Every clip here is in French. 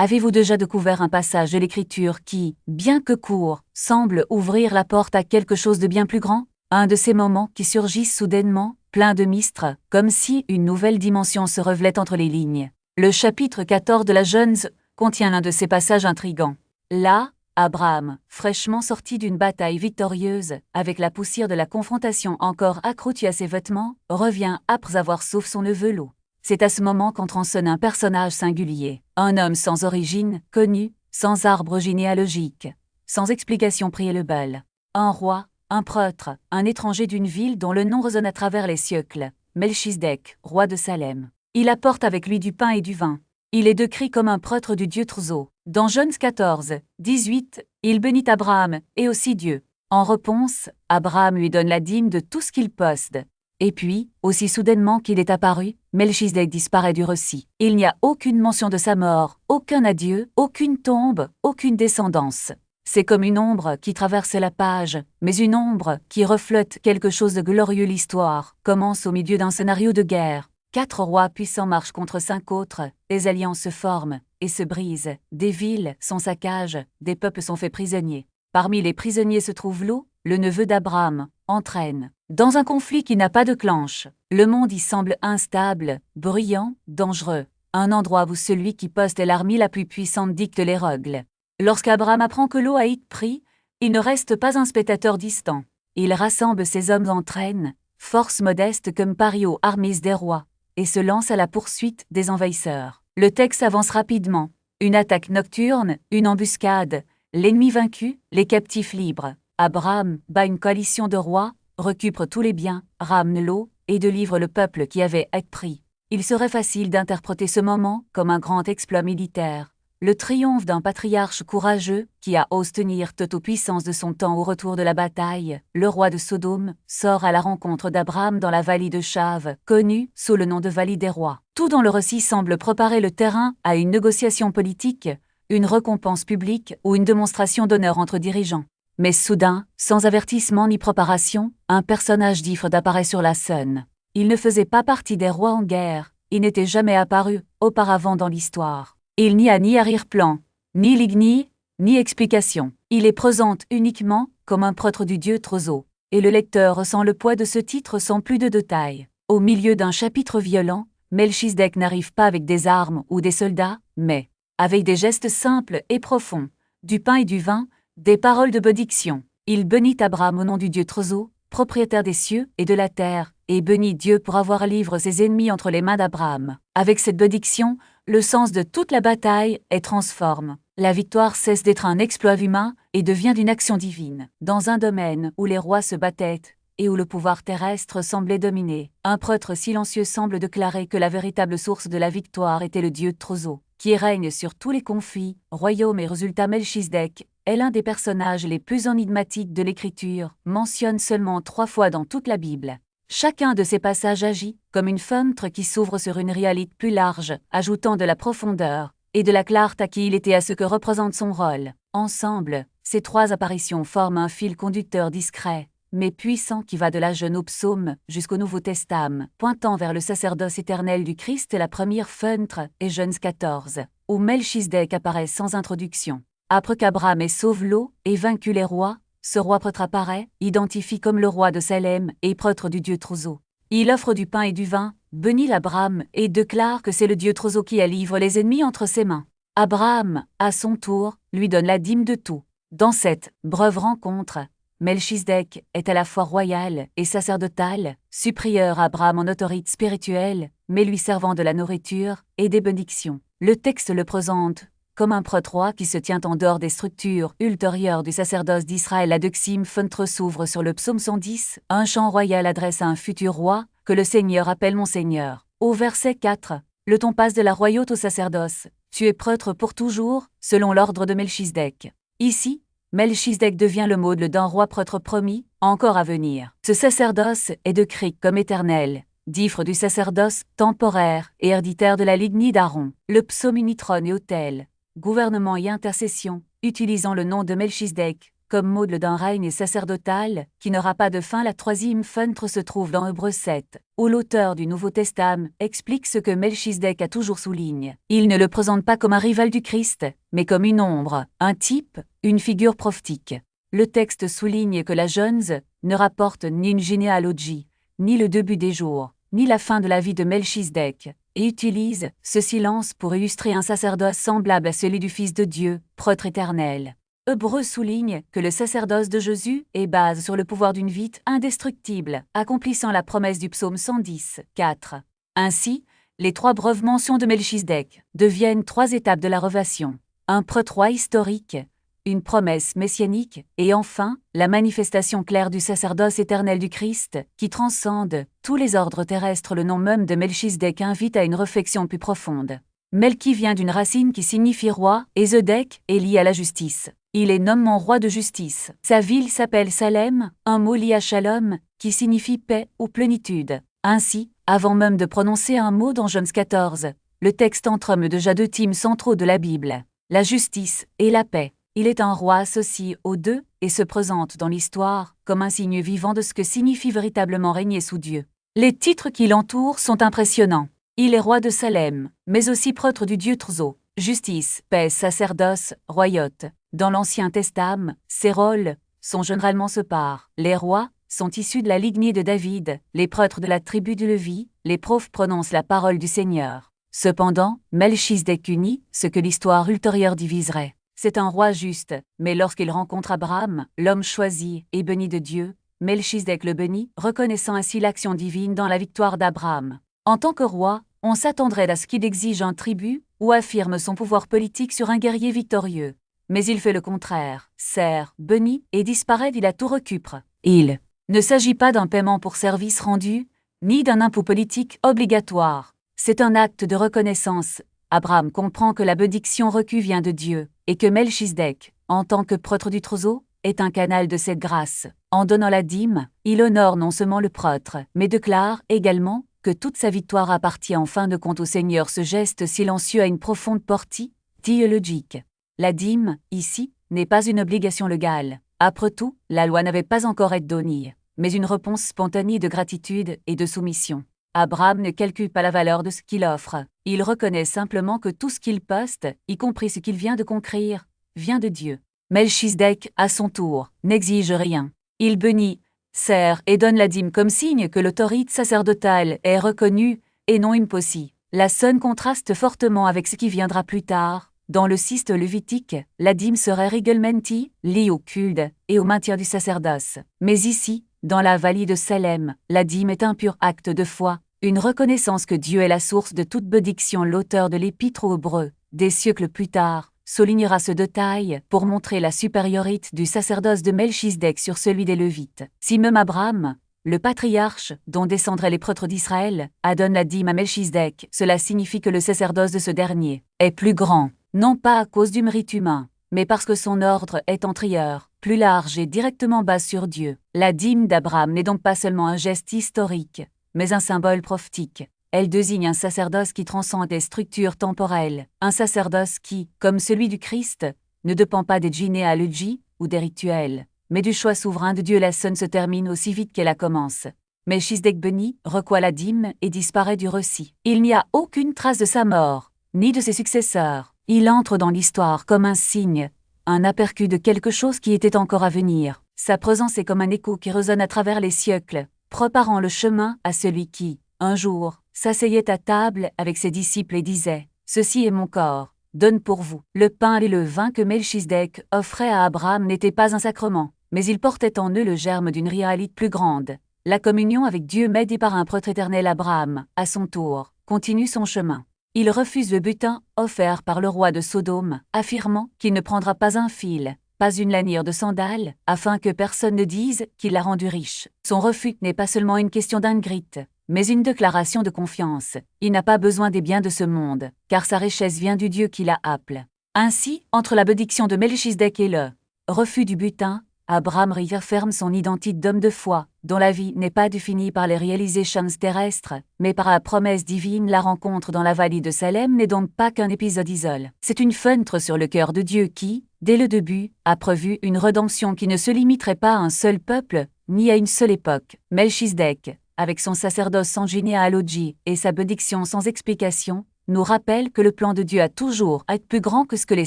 Avez-vous déjà découvert un passage de l'Écriture qui, bien que court, semble ouvrir la porte à quelque chose de bien plus grand? Un de ces moments qui surgissent soudainement, plein de mystère, comme si une nouvelle dimension se révélait entre les lignes. Le chapitre 14 de la Genèse contient l'un de ces passages intrigants. Là, Abraham, fraîchement sorti d'une bataille victorieuse, avec la poussière de la confrontation encore accroutue à ses vêtements, revient après avoir sauvé son neveu Lot. C'est à ce moment qu'entre en scène un personnage singulier, un homme sans origine, connu, sans arbre généalogique, sans explication préalable. Un roi, un prêtre, un étranger d'une ville dont le nom résonne à travers les siècles, Melchisedec, roi de Salem. Il apporte avec lui du pain et du vin. Il est décrit comme un prêtre du Dieu Trozo. Dans Genèse 14, 18, il bénit Abraham et aussi Dieu. En réponse, Abraham lui donne la dîme de tout ce qu'il possède. Et puis, aussi soudainement qu'il est apparu, Melchisedec disparaît du récit. Il n'y a aucune mention de sa mort, aucun adieu, aucune tombe, aucune descendance. C'est comme une ombre qui traverse la page, mais une ombre qui reflète quelque chose de glorieux. L'histoire commence au milieu d'un scénario de guerre. 4 rois puissants marchent contre 5 autres, des alliances se forment et se brisent, des villes sont saccagées, des peuples sont faits prisonniers. Parmi les prisonniers se trouve Lot, le neveu d'Abraham, entraîne. Dans un conflit qui n'a pas de clenche, le monde y semble instable, bruyant, dangereux. Un endroit où celui qui possède l'armée la plus puissante dicte les règles. Lorsqu'Abraham apprend que Lot a été pris, il ne reste pas un spectateur distant. Il rassemble ses hommes en traîne, force modeste comme pari aux armées des rois, et se lance à la poursuite des envahisseurs. Le texte avance rapidement. Une attaque nocturne, une embuscade, l'ennemi vaincu, les captifs libres. Abraham bat une coalition de rois, récupère tous les biens, ramène Lot et délivre le peuple qui avait été pris. Il serait facile d'interpréter ce moment comme un grand exploit militaire. Le triomphe d'un patriarche courageux qui a osé tenir toute aux puissances de son temps au retour de la bataille. Le roi de Sodome sort à la rencontre d'Abraham dans la vallée de Chave, connue sous le nom de vallée des rois. Tout dans le récit semble préparer le terrain à une négociation politique, une récompense publique ou une démonstration d'honneur entre dirigeants. Mais soudain, sans avertissement ni préparation, un personnage d'Ifre apparaît sur la scène. Il ne faisait pas partie des rois en guerre, il n'était jamais apparu auparavant dans l'histoire. Il n'y a ni arrière-plan, ni ligny, ni explication. Il est présente uniquement comme un prêtre du Dieu Trozo, et le lecteur ressent le poids de ce titre sans plus de détails. Au milieu d'un chapitre violent, Melchisedec n'arrive pas avec des armes ou des soldats, mais avec des gestes simples et profonds, du pain et du vin, des paroles de bénédiction. Il bénit Abraham au nom du Dieu Trozo, propriétaire des cieux et de la terre, et bénit Dieu pour avoir livré ses ennemis entre les mains d'Abraham. Avec cette bénédiction, le sens de toute la bataille est transformé. La victoire cesse d'être un exploit humain et devient une action divine. Dans un domaine où les rois se battaient et où le pouvoir terrestre semblait dominer, un prêtre silencieux semble déclarer que la véritable source de la victoire était le Dieu Trozo, qui règne sur tous les conflits, royaumes et résultats. Melchisedec est l'un des personnages les plus énigmatiques de l'Écriture, mentionne seulement 3 fois dans toute la Bible. Chacun de ces passages agit comme une fenêtre qui s'ouvre sur une réalité plus large, ajoutant de la profondeur et de la clarté à qui il était à ce que représente son rôle. Ensemble, ces 3 apparitions forment un fil conducteur discret, mais puissant qui va de la Genèse au Psaume jusqu'au Nouveau Testament, pointant vers le sacerdoce éternel du Christ. La première fenêtre est Genèse 14, où Melchisedec apparaît sans introduction. Après qu'Abraham ait sauvé Lot et vaincu les rois, ce roi prêtre apparaît, identifie comme le roi de Salem et prêtre du Dieu Trozo. Il offre du pain et du vin, bénit Abraham et déclare que c'est le Dieu Trozo qui a livré les ennemis entre ses mains. Abraham, à son tour, lui donne la dîme de tout. Dans cette brève rencontre, Melchisedec est à la fois royal et sacerdotal, supérieur à Abraham en autorité spirituelle, mais lui servant de la nourriture et des bénédictions. Le texte le présente comme un prêtre roi qui se tient en dehors des structures ultérieures du sacerdoce d'Israël. La deuxième fenêtre s'ouvre sur le psaume 110, un chant royal adresse à un futur roi, que le Seigneur appelle mon Seigneur. Au verset 4, le ton passe de la royauté au sacerdoce. Tu es prêtre pour toujours, selon l'ordre de Melchisedec. Ici, Melchisedec devient le modèle d'un roi prêtre promis, encore à venir. Ce sacerdoce est décrit comme éternel, d'Ifre du sacerdoce temporaire et héréditaire de la lignée d'Aaron. Le psaume unit trône et autel, gouvernement et intercession, utilisant le nom de Melchisedec, comme modèle d'un règne sacerdotal qui n'aura pas de fin. La troisième fenêtre se trouve dans Hébreux 7, où l'auteur du Nouveau Testament explique ce que Melchizedek a toujours souligné. Il ne le présente pas comme un rival du Christ, mais comme une ombre, un type, une figure prophétique. Le texte souligne que la Genèse ne rapporte ni une généalogie, ni le début des jours, ni la fin de la vie de Melchizedek, et utilise ce silence pour illustrer un sacerdoce semblable à celui du Fils de Dieu, prêtre éternel. Hébreux souligne que le sacerdoce de Jésus est basé sur le pouvoir d'une vie indestructible, accomplissant la promesse du psaume 110, 4. Ainsi, les trois brèves mentions de Melchizedek deviennent trois étapes de la révélation. Un prêtre historique, une promesse messianique, et enfin, la manifestation claire du sacerdoce éternel du Christ, qui transcende tous les ordres terrestres. Le nom même de Melchizedek invite à une réflexion plus profonde. Melchi vient d'une racine qui signifie roi, et Zedek est lié à la justice. Il est nommé roi de justice. Sa ville s'appelle Salem, un mot lié à Shalom, qui signifie paix ou plénitude. Ainsi, avant même de prononcer un mot dans Genèse 14, le texte entreme déjà deux thèmes centraux de la Bible, la justice et la paix. Il est un roi associé aux deux et se présente dans l'histoire comme un signe vivant de ce que signifie véritablement régner sous Dieu. Les titres qui l'entourent sont impressionnants. Il est roi de Salem, mais aussi prêtre du Dieu Trzo, justice, paix, sacerdoce, royauté. Dans l'Ancien Testament, ces rôles sont généralement séparés. Les rois sont issus de la lignée de David, les prêtres de la tribu de Lévi, les prophètes prononcent la parole du Seigneur. Cependant, Melchizedek unit ce que l'histoire ultérieure diviserait. C'est un roi juste, mais lorsqu'il rencontre Abraham, l'homme choisi et béni de Dieu, Melchizedek le bénit, reconnaissant ainsi l'action divine dans la victoire d'Abraham. En tant que roi, on s'attendrait à ce qu'il exige un tribut ou affirme son pouvoir politique sur un guerrier victorieux. Mais il fait le contraire, sert, bénit et disparaît. Il a tout récupère. Il ne s'agit pas d'un paiement pour service rendu, ni d'un impôt politique obligatoire. C'est un acte de reconnaissance. Abraham comprend que la bénédiction reçue vient de Dieu, et que Melchizedek, en tant que prêtre du Trzo, est un canal de cette grâce. En donnant la dîme, il honore non seulement le prêtre, mais déclare également que toute sa victoire appartient en fin de compte au Seigneur. Ce geste silencieux a une profonde portée théologique. La dîme, ici, n'est pas une obligation légale. Après tout, la loi n'avait pas encore été donnée, mais une réponse spontanée de gratitude et de soumission. Abraham ne calcule pas la valeur de ce qu'il offre. Il reconnaît simplement que tout ce qu'il poste, y compris ce qu'il vient de conquérir, vient de Dieu. Melchizedek, à son tour, n'exige rien. Il bénit, sert et donne la dîme comme signe que l'autorité sacerdotale est reconnue et non imposée. La scène contraste fortement avec ce qui viendra plus tard. Dans le système lévitique, la dîme serait régulièrement liée au culte et au maintien du sacerdoce. Mais ici, dans la vallée de Salem, la dîme est un pur acte de foi, une reconnaissance que Dieu est la source de toute bénédiction. L'auteur de l'Épître aux Hébreux, des siècles plus tard, soulignera ce détail pour montrer la supériorité du sacerdoce de Melchizedek sur celui des Lévites. Si même Abraham, le patriarche dont descendraient les prêtres d'Israël, adonne la dîme à Melchizedek, cela signifie que le sacerdoce de ce dernier est plus grand, non pas à cause du mérite humain, mais parce que son ordre est antérieur, plus large et directement basé sur Dieu. La dîme d'Abraham n'est donc pas seulement un geste historique, mais un symbole prophétique. Elle désigne un sacerdoce qui transcende les structures temporelles, un sacerdoce qui, comme celui du Christ, ne dépend pas des généalogies ou des rituels, mais du choix souverain de Dieu. La scène se termine aussi vite qu'elle a commencé. Melchizedek bénit, reçoit la dîme et disparaît du récit. Il n'y a aucune trace de sa mort, ni de ses successeurs. Il entre dans l'histoire comme un signe, un aperçu de quelque chose qui était encore à venir. Sa présence est comme un écho qui résonne à travers les siècles, préparant le chemin à celui qui, un jour, s'asseyait à table avec ses disciples et disait « Ceci est mon corps, donne pour vous ». Le pain et le vin que Melchizedek offrait à Abraham n'étaient pas un sacrement, mais ils portaient en eux le germe d'une réalité plus grande. La communion avec Dieu m'aidée par un prêtre éternel. Abraham, à son tour, continue son chemin. Il refuse le butin offert par le roi de Sodome, affirmant qu'il ne prendra pas un fil, pas une lanière de sandales, afin que personne ne dise qu'il l'a rendu riche. Son refus n'est pas seulement une question d'ingrite, mais une déclaration de confiance. Il n'a pas besoin des biens de ce monde, car sa richesse vient du Dieu qui l'a appelé. Ainsi, entre la bénédiction de Melchizedek et le refus du butin, Abraham réaffirme son identité d'homme de foi, dont la vie n'est pas définie par les réalisations terrestres, mais par la promesse divine. La rencontre dans la vallée de Salem n'est donc pas qu'un épisode isolé. C'est une fenêtre sur le cœur de Dieu qui, dès le début, a prévu une rédemption qui ne se limiterait pas à un seul peuple, ni à une seule époque. Melchizedek, avec son sacerdoce sans généalogie et sa bénédiction sans explication, nous rappelle que le plan de Dieu a toujours été plus grand que ce que les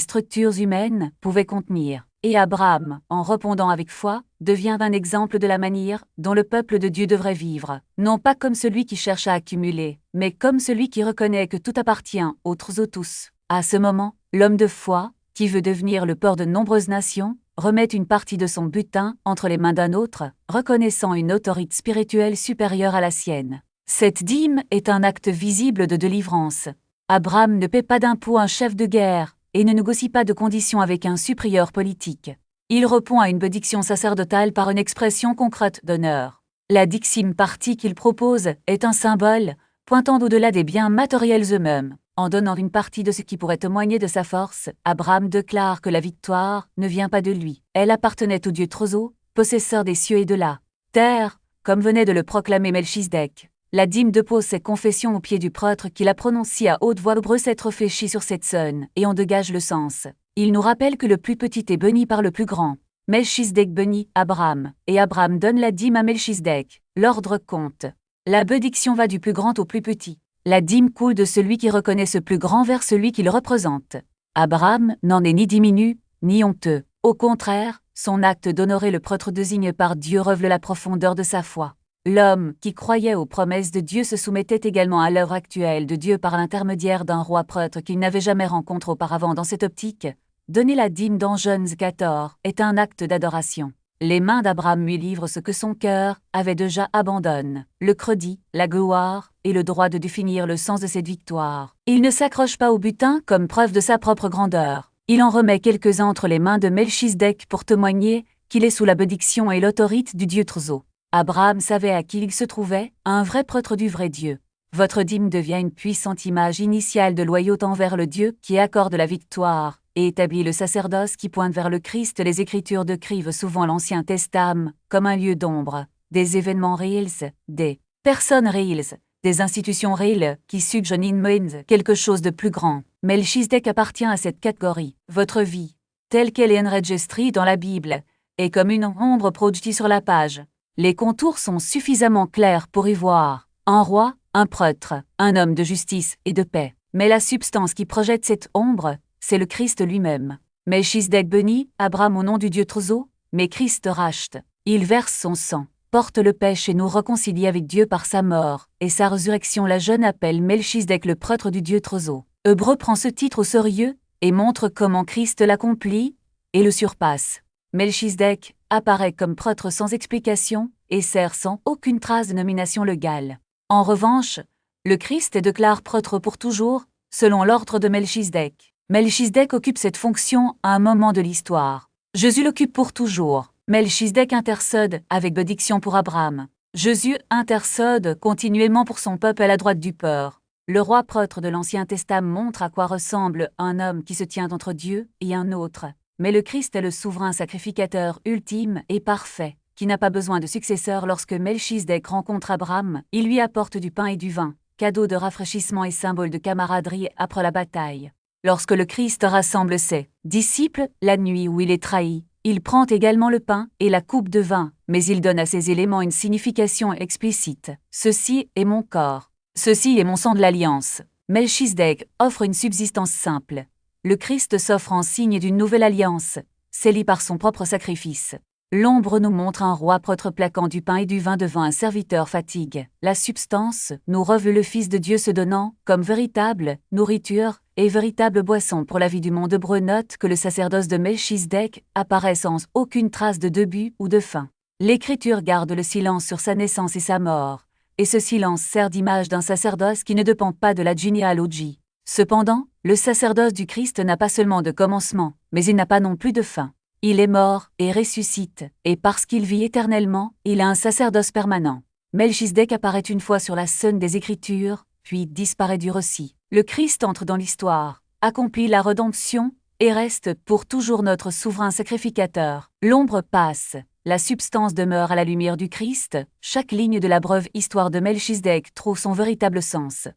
structures humaines pouvaient contenir. Et Abraham, en répondant avec foi, devient un exemple de la manière dont le peuple de Dieu devrait vivre, non pas comme celui qui cherche à accumuler, mais comme celui qui reconnaît que tout appartient aux tous. À ce moment, l'homme de foi, qui veut devenir le port de nombreuses nations, remet une partie de son butin entre les mains d'un autre, reconnaissant une autorité spirituelle supérieure à la sienne. Cette dîme est un acte visible de délivrance. Abraham ne paie pas d'impôt à un chef de guerre, et ne négocie pas de conditions avec un supérieur politique. Il répond à une bénédiction sacerdotale par une expression concrète d'honneur. La dixime partie qu'il propose est un symbole, pointant au-delà des biens matériels eux-mêmes. En donnant une partie de ce qui pourrait témoigner de sa force, Abraham déclare que la victoire ne vient pas de lui. Elle appartenait au Dieu Trozo, possesseur des cieux et de la terre, comme venait de le proclamer Melchizedek. La dîme dépose ses confessions aux pieds du prêtre qui la prononcie à haute voix. Hébreux s'être réfléchi sur cette scène, et en dégage le sens. Il nous rappelle que le plus petit est béni par le plus grand. Melchizedek bénit Abraham, et Abraham donne la dîme à Melchizedek. L'ordre compte. La bénédiction va du plus grand au plus petit. La dîme coule de celui qui reconnaît ce plus grand vers celui qu'il représente. Abraham n'en est ni diminu, ni honteux. Au contraire, son acte d'honorer le prêtre désigné par Dieu révèle la profondeur de sa foi. L'homme qui croyait aux promesses de Dieu se soumettait également à l'œuvre actuelle de Dieu par l'intermédiaire d'un roi prêtre qu'il n'avait jamais rencontré auparavant. Dans cette optique, donner la dîme dans Genèse 14 est un acte d'adoration. Les mains d'Abraham lui livrent ce que son cœur avait déjà abandonné, le crédit, la gloire et le droit de définir le sens de cette victoire. Il ne s'accroche pas au butin comme preuve de sa propre grandeur. Il en remet quelques-uns entre les mains de Melchizedek pour témoigner qu'il est sous la bénédiction et l'autorité du Dieu Trozo. Abraham savait à qui il se trouvait, un vrai prêtre du vrai Dieu. Votre dîme devient une puissante image initiale de loyauté envers le Dieu qui accorde la victoire et établit le sacerdoce qui pointe vers le Christ. Les Écritures décrivent souvent l'Ancien Testament comme un lieu d'ombre, des événements réels, des personnes réelles, des institutions réelles qui suggèrent quelque chose de plus grand. Melchizedek appartient à cette catégorie. Votre vie, telle qu'elle est enregistrée dans la Bible, est comme une ombre projetée sur la page. Les contours sont suffisamment clairs pour y voir un roi, un prêtre, un homme de justice et de paix. Mais la substance qui projette cette ombre, c'est le Christ lui-même. Melchizedek bénit Abraham au nom du Dieu Trozo, mais Christ rachète. Il verse son sang, porte le péché et nous réconcilie avec Dieu par sa mort et sa résurrection. La jeune appelle Melchizedek le prêtre du Dieu Trozo. Hébreux prend ce titre au sérieux et montre comment Christ l'accomplit et le surpasse. Melchizedek apparaît comme prêtre sans explication et sert sans aucune trace de nomination légale. En revanche, le Christ est déclaré prêtre pour toujours, selon l'ordre de Melchizedek. Melchizedek occupe cette fonction à un moment de l'histoire. Jésus l'occupe pour toujours. Melchizedek intercède avec bénédiction pour Abraham. Jésus intercède continuellement pour son peuple à la droite du Père. Le roi prêtre de l'Ancien Testament montre à quoi ressemble un homme qui se tient entre Dieu et un autre. Mais le Christ est le souverain sacrificateur ultime et parfait, qui n'a pas besoin de successeur. Lorsque Melchizedek rencontre Abraham, il lui apporte du pain et du vin, cadeau de rafraîchissement et symbole de camaraderie après la bataille. Lorsque le Christ rassemble ses disciples, la nuit où il est trahi, il prend également le pain et la coupe de vin, mais il donne à ces éléments une signification explicite. Ceci est mon corps. Ceci est mon sang de l'alliance. Melchizedek offre une subsistance simple. Le Christ s'offre en signe d'une nouvelle alliance, scellée par son propre sacrifice. L'ombre nous montre un roi prêtre plaquant du pain et du vin devant un serviteur fatigue. La substance nous révèle le Fils de Dieu se donnant, comme véritable nourriture et véritable boisson pour la vie du monde. Hébreux note que le sacerdoce de Melchizedek apparaît sans aucune trace de début ou de fin. L'Écriture garde le silence sur sa naissance et sa mort, et ce silence sert d'image d'un sacerdoce qui ne dépend pas de la généalogie. Cependant, le sacerdoce du Christ n'a pas seulement de commencement, mais il n'a pas non plus de fin. Il est mort et ressuscite, et parce qu'il vit éternellement, il a un sacerdoce permanent. Melchizedek apparaît une fois sur la scène des Écritures, puis disparaît du récit. Le Christ entre dans l'histoire, accomplit la rédemption, et reste pour toujours notre souverain sacrificateur. L'ombre passe, la substance demeure à la lumière du Christ, chaque ligne de la breuve histoire de Melchisédek trouve son véritable sens.